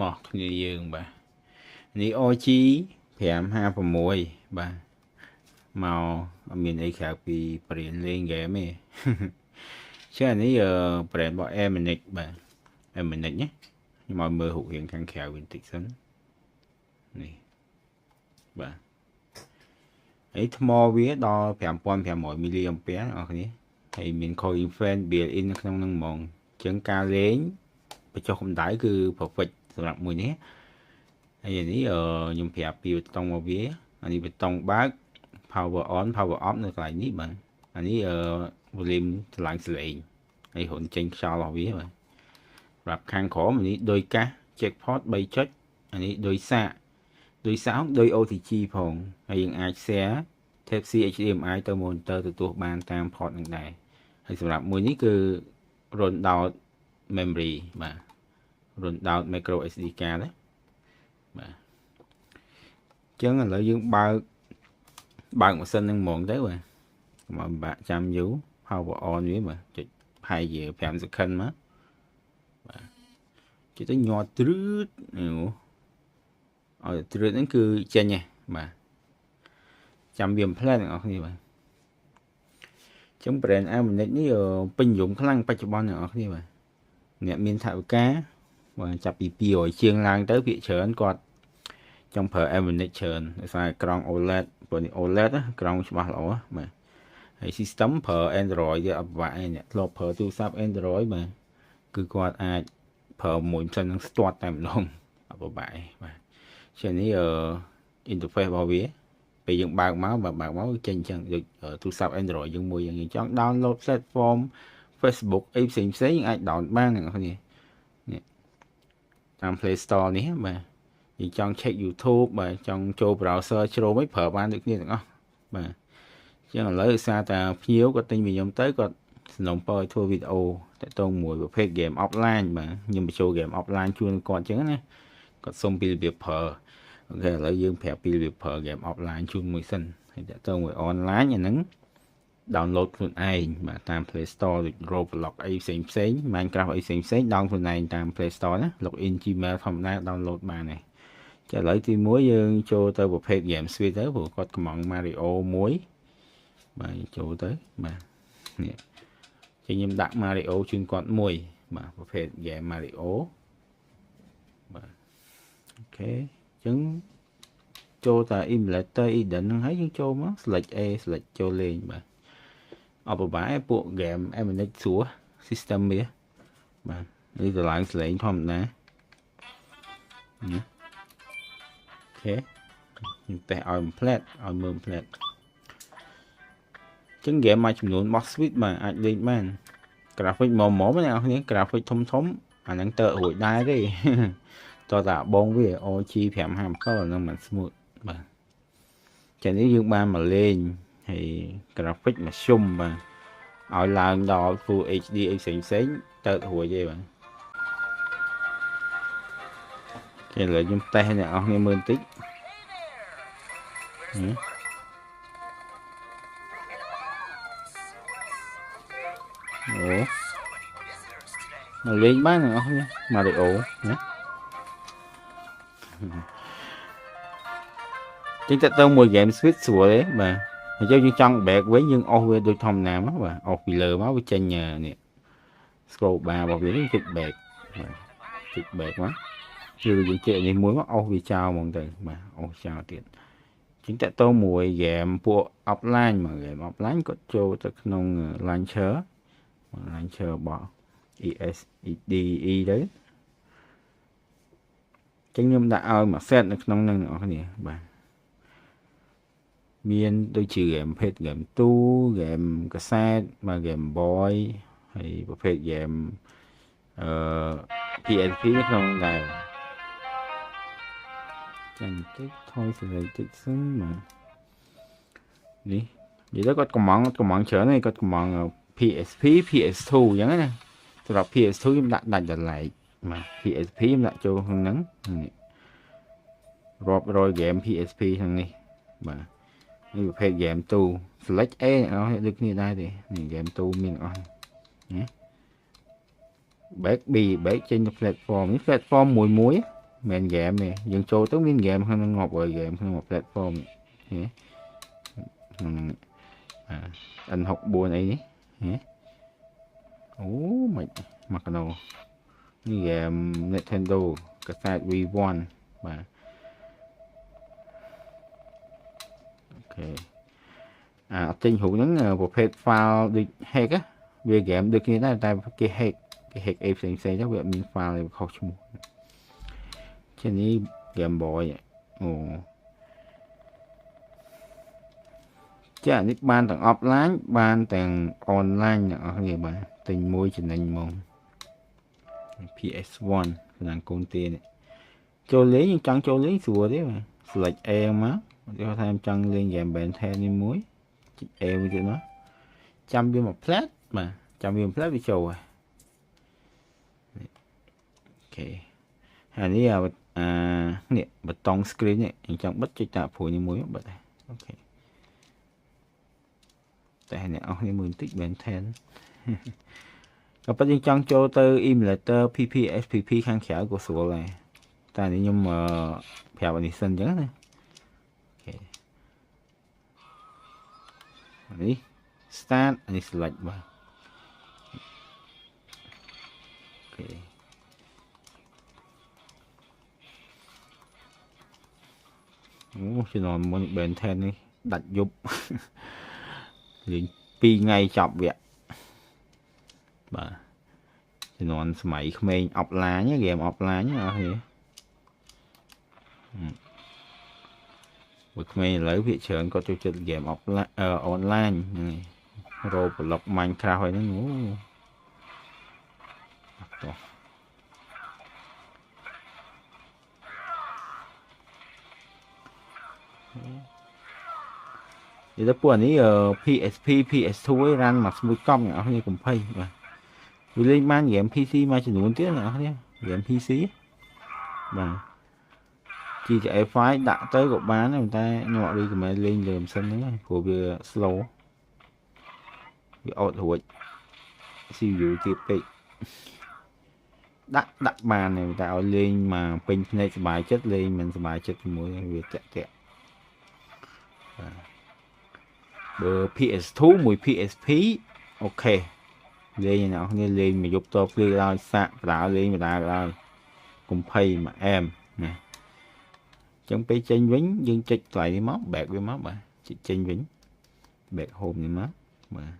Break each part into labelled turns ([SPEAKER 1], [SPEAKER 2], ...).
[SPEAKER 1] មកគ្នាយើងបាទនេះ OG 556បាទមកអត់មានអីក្រៅពីបរៀនលេងហ្គេមទេចានេះប្រេនរបស់ Eminix បាទ Eminix ណាខ្ញុំមកមើលរូបរាងខាងក្រៅវិញតិចសិននេះបាទហើយថ្មវាដល់5500មីលីអាំពែអ្នកនរគ្នាហើយមាន Coin Fan built in នៅក្នុងហ្នឹងហ្មងអញ្ចឹងការលេងបញ្ចុះកម្ដៅគឺ perfect សម្រាប់មួយនេះហើយនេះខ្ញុំប្រាប់ពីប៊ូតុងរបស់វាអានេះប៊ូតុងបើក power on power off នៅកន្លែងនេះបាទអានេះvolume ឆ្លាញ់សលេងហើយហ៊ុនចេញខ្យល់របស់វាបាទប្រាប់ខាងក្រោមអានេះដូចកាស jackpot 3ចុចអានេះដូចសាកដូច OTG ផងហើយយើងអាច share Type C HDMI ទៅ monitor ទទួលបានតាម port នឹងដែរហើយសម្រាប់មួយនេះគឺ run down memory បាទ run down micro SD card ណាបាទអញ្ចឹងឥឡូវយើងបើកម៉ាស៊ីននឹងហ្មងទៅបាទមកបាក់ចាំយូរ power on វាបាទចុចផាយជា5 second មកបាទជិះទៅញ័រទ្រឺតឲ្យទ្រឺតហ្នឹងគឺចេញហ៎បាទចាំវាផ្លែទាំងអស់គ្នាបាទចឹង brand Eminix នេះពេញនិយមខ្លាំងបច្ចុប្បន្នទាំងអស់គ្នាបាទអ្នកមានថវិកាបាទចាប់ពី200ជាងឡើងទៅភាគច្រើនគាត់ចង់ប្រើ Eminix ច្រើនដោយសារក្រង់ OLED ព្រោះនេះ OLED ក្រង់ច្បាស់ល្អបាទហើយ system ប្រើ Android វាអត់ពិបាកទេអ្នកធ្លាប់ប្រើទូរស័ព្ទ Android បាទគឺគាត់អាចប្រើមួយផ្សេងនឹងស្ទាត់តែម្ដងអត់ពិបាកទេបាទជានេះinterface របស់វាពេលយើងបើកមកចេញអញ្ចឹងដូចទូរស័ព្ទ Android យើងមួយយើងចង់ download platform Facebook អីផ្សេងយើងអាច download បានទាំងអស់គ្នានេះតាម Play Store នេះបាទយើងចង់ check YouTube បាទចង់ចូល browser ជ្រោមអីប្រើបានដូចគ្នាទាំងអស់បាទអញ្ចឹងឥឡូវឧស្សាហ៍តាភ្ញៀវគាត់ទិញពីខ្ញុំទៅគាត់សំណុំពរឲ្យធ្វើវីដេអូតាក់ទងមួយប្រភេទ game offline បាទខ្ញុំបញ្ចូល game offline ជូនគាត់អញ្ចឹងណាគាត់សុំពីរបៀបប្រើអូខេឥឡូវយើងប្រាប់ពីរបៀបប្រើ game offline ជូនមួយសិនហើយតាក់ទងមួយ online អាហ្នឹង download ខ្លួនឯងបាទតាម Play Store ដូច Roblox អីផ្សេងMinecraft អីផ្សេងdownload ខ្លួនឯងតាម Play Store ណា login Gmail ធម្មតា download បានហើយចាឥឡូវទី1យើងចូលទៅប្រភេទ game suite ទៅព្រោះគាត់កំង Mario 1បាទចូលទៅបាទនេះខ្ញុំដាក់ Mario ជូនគាត់មួយបាទប្រភេទ game Mario បាទអូខេអញ្ចឹងចូលតា emulator Eden ហ្នឹងហើយយើងចូលមក select A select ចូលលេងបាទអបបាយពួក game Eminix ស្រួល system វាបាទនេះតម្លើងសលេងធម្មតាអូខេខ្ញុំតេស្តឲ្យ flat ឲ្យមើល flat ចឹង game មួយចំនួនរបស់ Switch បាទអាចលេងបាន graphic ម៉មៗណាអ្នកនរ graphic ធំអាហ្នឹងទៅរួចដែរទេតោះតាបងវា OG 557អាហ្នឹងមិន smooth បាទចានេះយើងបានមកលេងហើយ graphic មកជុំបាទឲ្យឡើងដល់ Full HD អីផ្សេងទៅរួចទេបាទគេលើខ្ញុំតេស្តអ្នកនរគ្នាមើលបន្តិចអូមកលេងបានអ្នកនរគ្នា Mario ណាចឹងតើទៅមួយ game Switch ស្រួលទេបាទហើយយើងចង់ back វិញយើងអស់វាដូចធម្មតាមកបាទអស់ពីលើមកវាចេញនេះ scroll bar របស់វានេះចុច back បាទចុច back មកគឺយើងចេះនេះមួយមកអស់វាចោលហ្មងទៅបាទអស់ចោលទៀតចឹងតើទៅមួយ game ពួក offline មក game offline គាត់ចូលទៅក្នុង launcher របស់ ESDE ទៅចឹងខ្ញុំដាក់ឲ្យមក set នៅក្នុងហ្នឹងអ្នកនរបាទមានដូចជា game ប្រភេទ game 2 game cassette បាទ game boy ហើយប្រភេទ game PSP ក្នុងដែរចាំតិចថយសេរីតិចសិនបាទនេះនិយាយទៅគាត់កំងច្រើនហើយគាត់កំង PSP PS2 អញ្ចឹងណាសម្រាប់ PS2 ខ្ញុំដាក់ដាច់ដល់ឡែកបាទ PSP ខ្ញុំដាក់ចូលក្នុងហ្នឹងរាប់រយ game PSP ក្នុងនេះបាទនេះប្រភេទ game 2 select A អ្នកនរដូចគ្នាដែរទេនេះ game 2 មានអស់ណា back trên platform platform mùi men game này dừng trâu tới miếng game không ngọt rồi game không ngọt platform nhé anh học buồn ấy nhé mày mặc đâu như game Nintendo cassette V1 và ok trên hữu những bộ phép file được hack á về game được như thế này ta cái hack em sẽ chắc về miếng file này không chung trênนี้ Game Boy ចានេះបានទាំង offline បានទាំង online អ្នកនរគ្នាបាទទិញមួយចំណេញហ្មង PS1 ខាងកូនទានេះចូលលេងចង់ចូលលេងស្រួលទេបាទ select A មកគេថាចង់លេង game Ben 10នេះមួយចុច A មួយទៀតមកចាំវាមកផ្លែតបាទចាំវាមកផ្លែតវាចូលហើយអូខេហើយនេះនេះប៊ូតុង screen នេះអញ្ចឹងបិទចុចតាព្រួយនេះមួយបិទអូខេតែអ្នកអស់នេះមើលបន្តិចមែនថែនក៏ប៉ុន្តែយើងចង់ចូលទៅ emulator PP SPP ខាងក្រៅក៏ស្រួលដែរតែនេះខ្ញុំប្រាប់អានេះសិនអញ្ចឹងណាអូខេនេះ start អានេះ select បាទអូខេជំនាន់មុន Ben 10នេះដាច់យប់លេង2ថ្ងៃចប់វគ្គបាទជំនាន់សម័យក្មេង offline ហ្គេម offline អស់នេះបើក្មេងឥឡូវវាច្រើនគាត់ចូលចិត្តហ្គេម offline online ហ្នឹងរោប្លុក Minecraft ហើយហ្នឹងអត់តោះនិយាយទៅពួកនេះ PSP PS2 ឯង run មកស្មួយកប់អ្នកនរគ្នាកុំភ័យបាទវាលេងបានហ្គេម PC មួយចំនួនទៀតអ្នកនរគ្នាហ្គេម PC បាទ GTA 5 ដាក់ទៅក៏បានតែខ្ញុំអត់រីកមែនលេងលើម៉ាស៊ីនហ្នឹងព្រោះវា slow វាអត់រួច CPU ទៀតពេកដាក់បានតែឲ្យលេងមកពេញភ្នែកសบายចិត្តលេងមិនសบายចិត្តជាមួយវាតាក់បាទបើ PS2 មួយ PSP អូខេលេងអ្នកនរគ្នាលេងមកយប់តភ្លឺដល់សាកបដាលេងបដាក៏ដោយកុំភ័យមកអែមណាចឹងពេលចេញវិញយើងចុចកន្លែងនេះមក back វាមកបាទចុចចេញវិញ back home នេះមកបាទ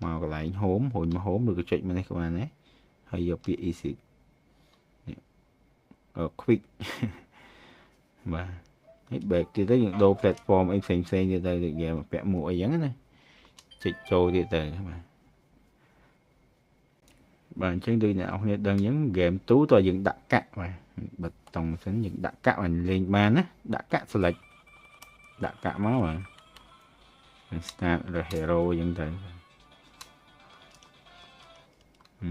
[SPEAKER 1] មកកន្លែង home រួចមក home ឬក៏ចុចមកនេះក៏បានដែរហើយយកពាក្យ easy quick បាទហើយ back ទៀតទៅយើងដូរ platform អីផ្សេងទៀតទៅដូចយើងពាក់មួកអីចឹងណាចុចចូលទៀតទៅបាទអញ្ចឹងដូចអ្នកនរគ្នាដឹងអញ្ចឹង game ទូតើយើងដាក់កាក់បាទបិទតង់សិនយើងដាក់កាក់បានលេងបានណាដាក់កាក់ select ដាក់កាក់មកបាទ start the hero អញ្ចឹងទៅអូ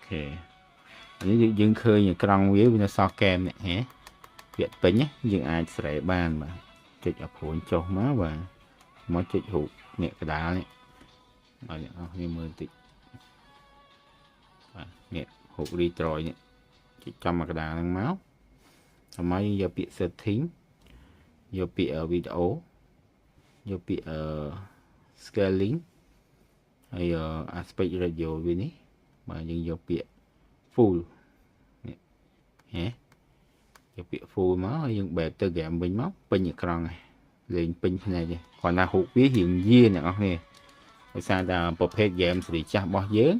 [SPEAKER 1] ខេនេះយើងឃើញក្រង់វានៅសល់កែមនេះហ៎វាពេញយើងអាចស្រែបានបាទចុចឲ្យព្រួញចុះមកបាទមកចុចរូបនេះកដាលនេះឲ្យអ្នកនរគ្នាមើលបន្តិចបាទនេះរូប retro នេះចុចចំមកកដាលហ្នឹងមកហើយយើងយកពាក្យ setting យកពាក្យ video យកពាក្យ scaling ហើយ aspect ratio វានេះបាទយើងយកពាក្យ full នេះហ៎យកពាក្យ full មកហើយយើង back ទៅ game វិញមកពេញអេក្រង់លេងពេញភ្នែកទេគ្រាន់តែរូបវារៀងយាអ្នកនរគ្នាដោយសារតែប្រភេទ game សេរីចាស់របស់យើង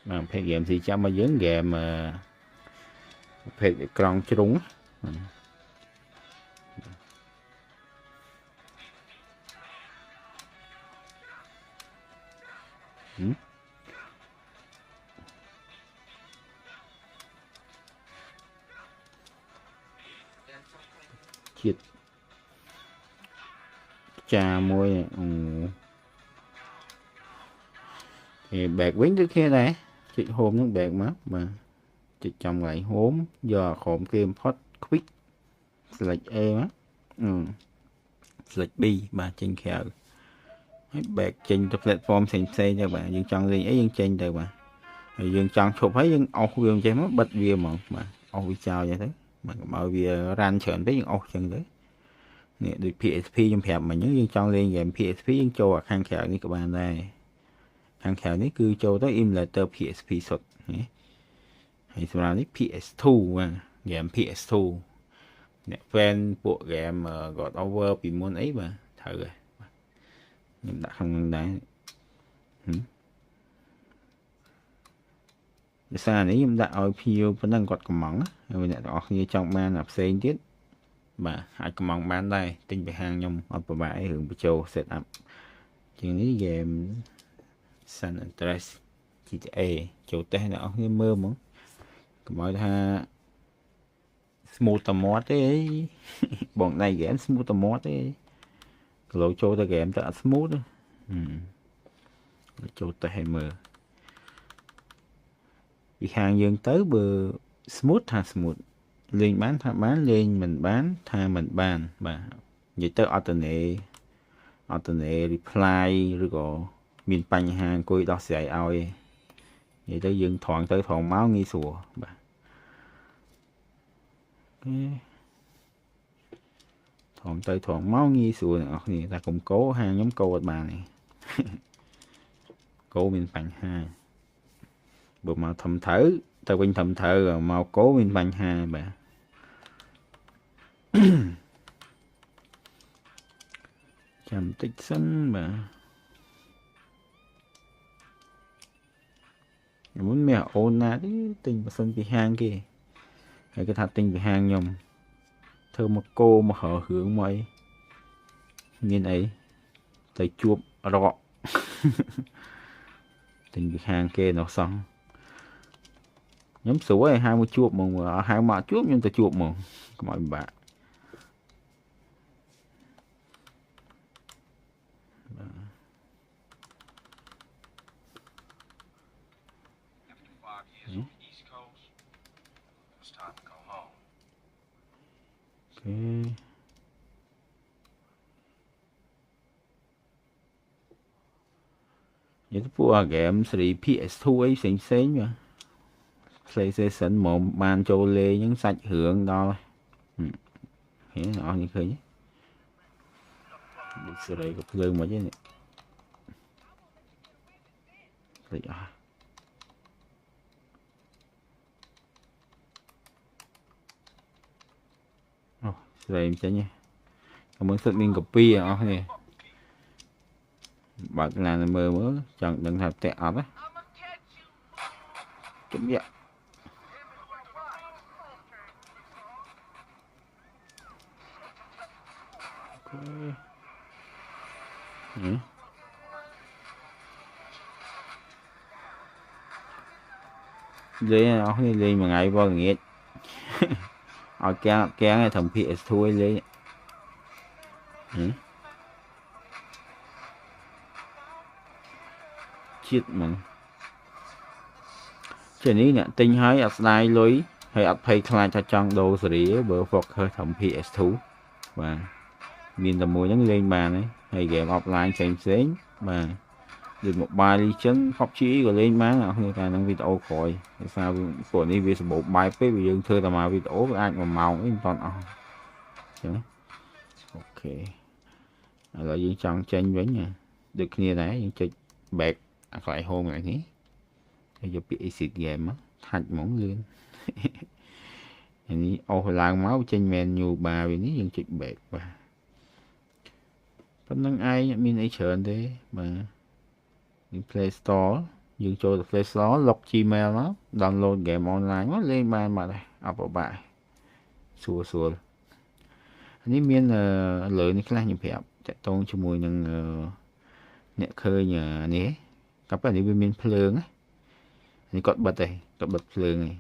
[SPEAKER 1] បាទប្រភេទ game សេរីចាស់របស់យើង game ប្រភេទអេក្រង់ជ្រុងជាតិចាមួយគេ back វិញដូចគ្នាដែរចុច home ហ្នឹង back មកបាទចុចចំកន្លែង home យកក្រុមគេ import quick select A មក select B បាទចេញក្រៅហើយ back ចេញទៅ platform ផ្សេងទៅបាទយើងចង់លេងអីយើងចេញទៅបាទហើយយើងចង់ឈប់ហើយយើងអស់វាមិនចេះមកបិទវាហ្មងបាទអស់វាចោលចឹងទៅបាទកុំឲ្យវា run ច្រើនពេកយើងអស់ចឹងទៅនេះដូច PSP ខ្ញុំប្រាប់មិញយើងចង់លេង game PSP យើងចូលអាខាងក្រៅនេះក៏បានដែរខាងក្រៅនេះគឺចូលទៅ emulator PSP សុទ្ធណាហើយសម្រាប់នេះ PS2 បាទ game PS2 អ្នក fan ពួក game God of War ពីមុនអីបាទត្រូវហើយខ្ញុំដាក់ក្នុងនឹងដែរភាសានេះខ្ញុំដាក់ឲ្យភៀវប៉ុណ្ណឹងគាត់កំងហើយអ្នកទាំងអស់គ្នាចង់បានអាផ្សេងទៀតបាទអាចកំងបានដែរទិញពីហាងខ្ញុំអត់ពិបាកអីរឿងបញ្ចូល set up ជាងនេះ game San Andreas GTA ចូលតេស្តអ្នកនរគ្នាមើលហ្មងកុំឲ្យថា smooth តែមាត់ទេបងដៃ game smooth តែមាត់ទេគីឡូចូលទៅ game ទៅអត់ smooth ចូលតេស្តឲ្យមើលពីខាងយើងទៅបើ smooth ថា smooth លេងបានថាបានលេងមិនបានថាមិនបានបាទនិយាយទៅអត់ទៅreply ឬក៏មានបញ្ហាអង្គុយដោះស្រាយឲ្យនិយាយទៅយើងត្រង់ទៅត្រង់មកងាយស្រួលបាទត្រង់ទៅត្រង់មកងាយស្រួលអ្នកនរគ្នាតែកុំកោហាងខ្ញុំកោអត់បានទេកោមានបញ្ហាបើមកធំត្រូវទៅវិញធំត្រូវមកកោមានបញ្ហាបាទចាំតិចសិនបាទមុនមានអូនណាទេទិញបើសិនពីហាងគេហើយគេថាទិញពីហាងខ្ញុំធ្វើមកគោមកហើរឿងមកអីមានអីទៅជួបរកទិញពីហាងគេនោះសោះខ្ញុំស្រួលឲ្យហៅមកជួបហ្មងហៅមកជួបខ្ញុំទៅជួបហ្មងកុំឲ្យពិបាកនិយាយទៅពួកអាហ្គេមស៊េរី PS2 អីផ្សេងបាទ PlayStation មកបានចូលលេងហ្នឹងសាច់រឿងដល់ហេអស់នេះឃើញដូចសេរីក៏ភ្លើងមកនេះភ្លេចអស់អូសេរីមិនចេញទេតែមើលសិតមានកពីអស់នេះបើកឡានមើលចង់ដឹងថាផ្ទះអត់ណាជំរាបលេងអស់នេះលេងមួយថ្ងៃវល់ងាកឲ្យកាំងឲ្យធំ PS2 ឲ្យលេងជាតិហ្មងចេះនេះអ្នកទិញហើយអត់ស្ដាយលុយហើយអត់ភ័យខ្លាចថាចង់ដូរសេរីបើ Focus ធំ PS2 បាទមានតែមួយហ្នឹងលេងបានហើយ game offline ផ្សេងបាទដូច Mobile Legends PUBG ក៏លេងបានអស់គ្នាតែនឹងវីដេអូក្រោយដោយសារពួកនេះវាសម្បូរបែបពេកវាយើងធ្វើតែមកវីដេអូវាអាច1ម៉ោងអីមិនតាន់អស់អញ្ចឹងអូខេឥឡូវយើងចង់ចេញវិញដូចគ្នាដែរយើងចុច back អាកន្លែង home នេះហើយយកពាក្យ exit game មកថាច់ហ្មងលឿននេះអូសឡើងមកចេញ menu bar វានេះយើងចុច back បាទប៉ុណ្្នឹងឯងអត់មានអីច្រើនទេបាទ Play Store យើងចូលទៅ Play Store log Gmail មក download game online មកលេងបានបាត់ហើយអត់ពិបាកស្រួលនេះមានលើនេះខ្លះខ្ញុំប្រាប់តាក់ទងជាមួយនឹងអ្នកឃើញនេះក៏ប៉ុន្តែនេះវាមានភ្លើងនេះគាត់បិទទេគាត់បិទភ្លើងឯង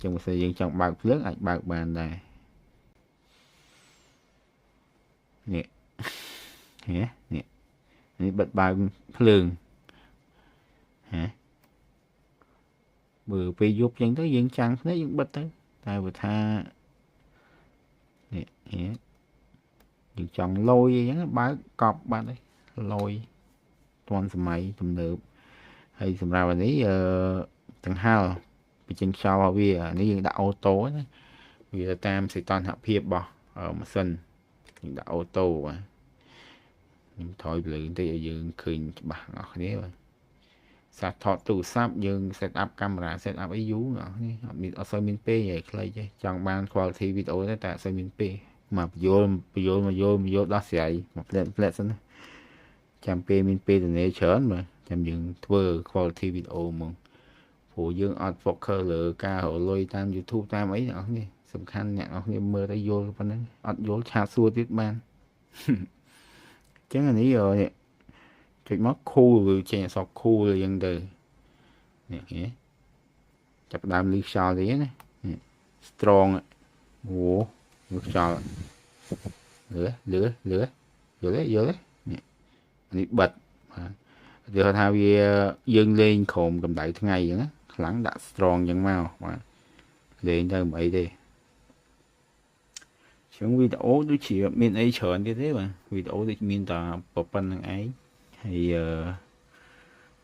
[SPEAKER 1] ចឹងបើសិនយើងចង់បើកភ្លើងអាចបើកបានដែរនេះនេះបិទបើកភ្លើងបើពេលយប់ចឹងទៅយើងចាំងភ្នែកយើងបិទទៅតែបើថានេះ យើងចង់លយអីចឹងបើកប់បាត់ហើយលយទាន់សម័យទំនើបហើយសម្រាប់អានេះចង្ហើរបញ្ចេញខ្យល់របស់វានេះយើងដាក់អូតូណាវាតាមសីតុណ្ហភាពរបស់ម៉ាស៊ីនយើងដាក់អូតូបាទខ្ញុំថយពលឺបន្តិចឲ្យយើងឃើញច្បាស់បងប្អូនគ្នាបាទសាថតទូរស័ព្ទយើង set up កាមេរ៉ា set up អីយូរបងប្អូនអត់សូវមានពេលឯខ្លីទេចង់បាន quality video ទេតែអត់សូវមានពេលមកបញ្យល់ដោះស្រាយមកផ្លែសិនណាចាំពេលមានពេលទំនេរច្រើនបាទចាំយើងធ្វើ quality video ហ្មងព្រោះយើងអត់ focus លើការរលុយតាម YouTube តាមអីបងប្អូនសំខាន់អ្នកនរគ្នាមើលទៅយល់ប៉ុណ្ណឹងអត់យល់ឆាតសួរទៀតបានចឹងអានេះចុចមក cool វាចេញអក្សរ cool យ៉ាងទៅនេះគេចាប់ដើមលឺខ្យល់ទេណា strong អូលឺខ្យល់លឺយល់ទេនេះបិទបាទគេថាវាយើងលេងក្រោមកម្ដៅថ្ងៃអញ្ចឹងខ្លាំងដាក់ strong អញ្ចឹងមកបាទលេងទៅមិនអីទេចឹងវីដេអូដូចជាមានអីច្រើនទៀតទេបាទវីដេអូដូចមានតែប៉ុណ្្នឹងឯងហើយ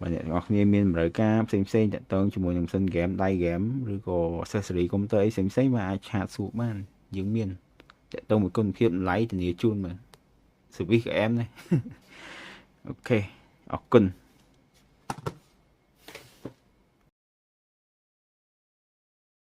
[SPEAKER 1] បើអ្នកទាំងអស់គ្នាមានតម្រូវការផ្សេងតាក់ទងជាមួយនឹងម៉ាស៊ីនហ្គេមដៃហ្គេមឬក៏ accessory កុំព្យូទ័រអីផ្សេងបាទអាចឆាតសួរបានយើងមានតាក់ទងមួយគុណភាពតម្លៃធានាជូនបាទ service ក្អែមណាអូខេអរគុណ